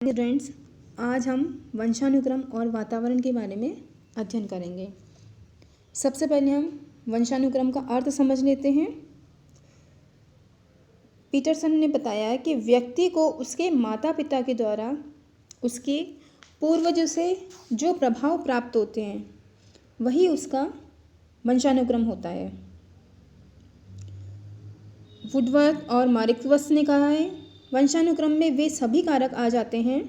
Friends, आज हम वंशानुक्रम और वातावरण के बारे में अध्ययन करेंगे। सबसे पहले हम वंशानुक्रम का अर्थ समझ लेते हैं। पीटरसन ने बताया है कि व्यक्ति को उसके माता पिता के द्वारा उसके पूर्वजों से जो प्रभाव प्राप्त होते हैं वही उसका वंशानुक्रम होता है। वुडवर्थ और मार्क्वेस ने कहा है, वंशानुक्रम में वे सभी कारक आ जाते हैं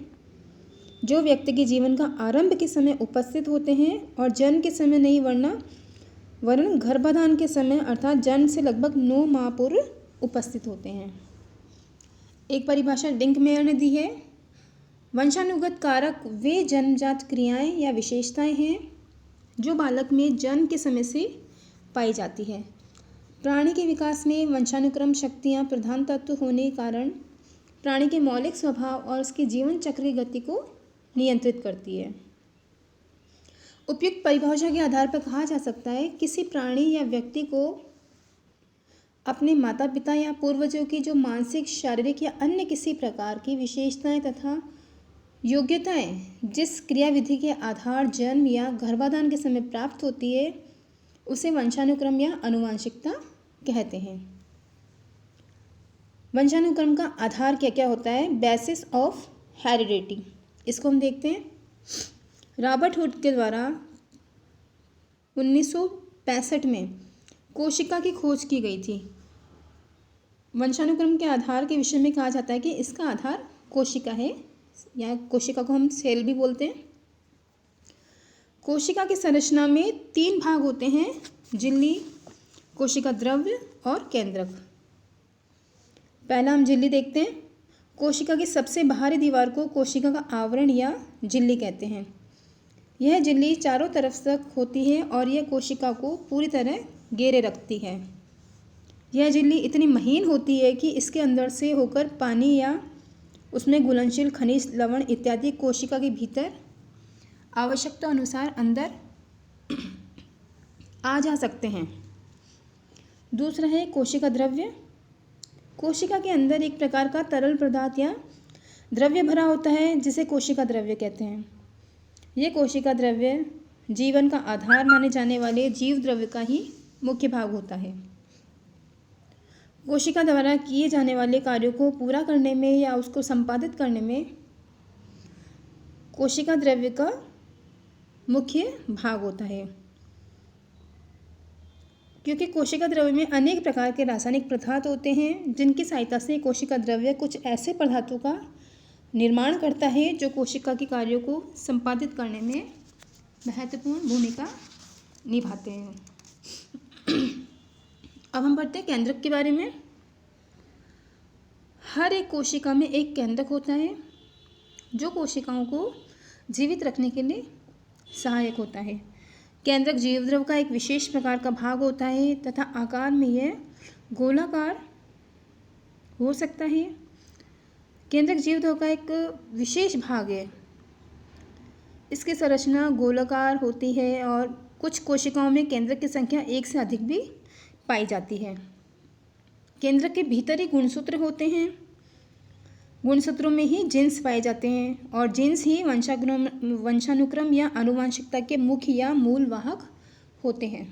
जो व्यक्ति के जीवन का आरंभ के समय उपस्थित होते हैं और जन्म के समय नहीं वरन गर्भाधान के समय अर्थात जन्म से लगभग 9 माह पूर्व उपस्थित होते हैं। एक परिभाषा डिंकमेयर ने दी है, वंशानुगत कारक वे जन्मजात क्रियाएं या विशेषताएं हैं जो बालक में जन्म के समय से पाई जाती है। प्राणी के विकास में वंशानुक्रम शक्तियाँ प्रधान तत्व होने के कारण प्राणी के मौलिक स्वभाव और उसके जीवन चक्र की गति को नियंत्रित करती है। उपयुक्त परिभाषा के आधार पर कहा जा सकता है, किसी प्राणी या व्यक्ति को अपने माता पिता या पूर्वजों की जो मानसिक, शारीरिक या अन्य किसी प्रकार की विशेषताएं तथा योग्यताएं जिस क्रियाविधि के आधार जन्म या गर्भाधान के समय प्राप्त होती है उसे वंशानुक्रम या आनुवंशिकता कहते हैं। वंशानुक्रम का आधार क्या क्या होता है? बेसिस ऑफ हेरिडिटी, इसको हम देखते हैं। रॉबर्ट हुड के द्वारा 1965 में कोशिका की खोज की गई थी। वंशानुक्रम के आधार के विषय में कहा जाता है कि इसका आधार कोशिका है, या कोशिका को हम सेल भी बोलते हैं। कोशिका की संरचना में 3 भाग होते हैं, झिल्ली, कोशिका द्रव्य और केंद्रक। पहला हम झिल्ली देखते हैं। कोशिका की सबसे बाहरी दीवार को कोशिका का आवरण या झिल्ली कहते हैं। यह झिल्ली चारों तरफ तक होती है और यह कोशिका को पूरी तरह घेरे रखती है। यह झिल्ली इतनी महीन होती है कि इसके अंदर से होकर पानी या उसमें घुलनशील खनिज, लवण इत्यादि कोशिका के भीतर आवश्यकता अनुसार अंदर आ जा सकते हैं। दूसरा है कोशिका द्रव्य। कोशिका के अंदर एक प्रकार का तरल पदार्थ या द्रव्य भरा होता है जिसे कोशिका द्रव्य कहते हैं। यह कोशिका द्रव्य जीवन का आधार माने जाने वाले जीव द्रव्य का ही मुख्य भाग होता है। कोशिका द्वारा किए जाने वाले कार्यों को पूरा करने में या उसको संपादित करने में कोशिका द्रव्य का मुख्य भाग होता है। क्योंकि कोशिका द्रव्य में अनेक प्रकार के रासायनिक पदार्थ होते हैं जिनकी सहायता से कोशिका द्रव्य कुछ ऐसे पदार्थों का निर्माण करता है जो कोशिका के कार्यों को संपादित करने में महत्वपूर्ण भूमिका निभाते हैं। अब हम पढ़ते हैं केंद्रक के बारे में। हर एक कोशिका में एक केंद्रक होता है जो कोशिकाओं को जीवित रखने के लिए सहायक होता है। केंद्रक जीवद्रव का एक विशेष प्रकार का भाग होता है तथा आकार में यह गोलाकार हो सकता है। केंद्रक जीवद्रव का एक विशेष भाग है। इसकी संरचना गोलाकार होती है और कुछ कोशिकाओं में केंद्रक की संख्या 1 से अधिक भी पाई जाती है। केंद्रक के भीतर ही गुणसूत्र होते हैं। गुणसूत्रों में ही जीन्स पाए जाते हैं और जीन्स ही वंशानुक्रम या आनुवंशिकता के मुख्य या मूल वाहक होते हैं।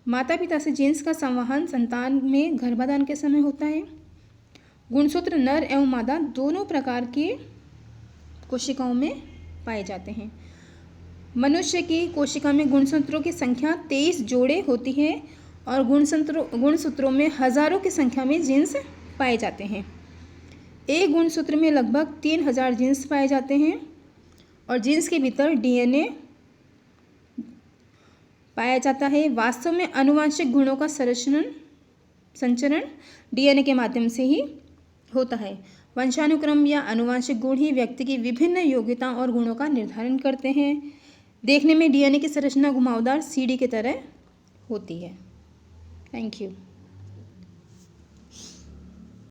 माता पिता से जीन्स का संवहन संतान में गर्भाधान के समय होता है। गुणसूत्र नर एवं मादा दोनों प्रकार के कोशिकाओं में पाए जाते हैं। मनुष्य की कोशिका में गुणसूत्रों की संख्या 23 जोड़े होती है और गुणसूत्रों में हजारों की संख्या में जीन्स पाए जाते हैं। एक गुणसूत्र में लगभग 3000 जीन्स पाए जाते हैं और जीन्स के भीतर डीएनए पाया जाता है। वास्तव में आनुवंशिक गुणों का संचरण डीएनए के माध्यम से ही होता है। वंशानुक्रम या आनुवंशिक गुण ही व्यक्ति की विभिन्न योग्यताओं और गुणों का निर्धारण करते हैं। देखने में डीएनए की संरचना घुमावदार सीढ़ी की तरह होती है। Thank you.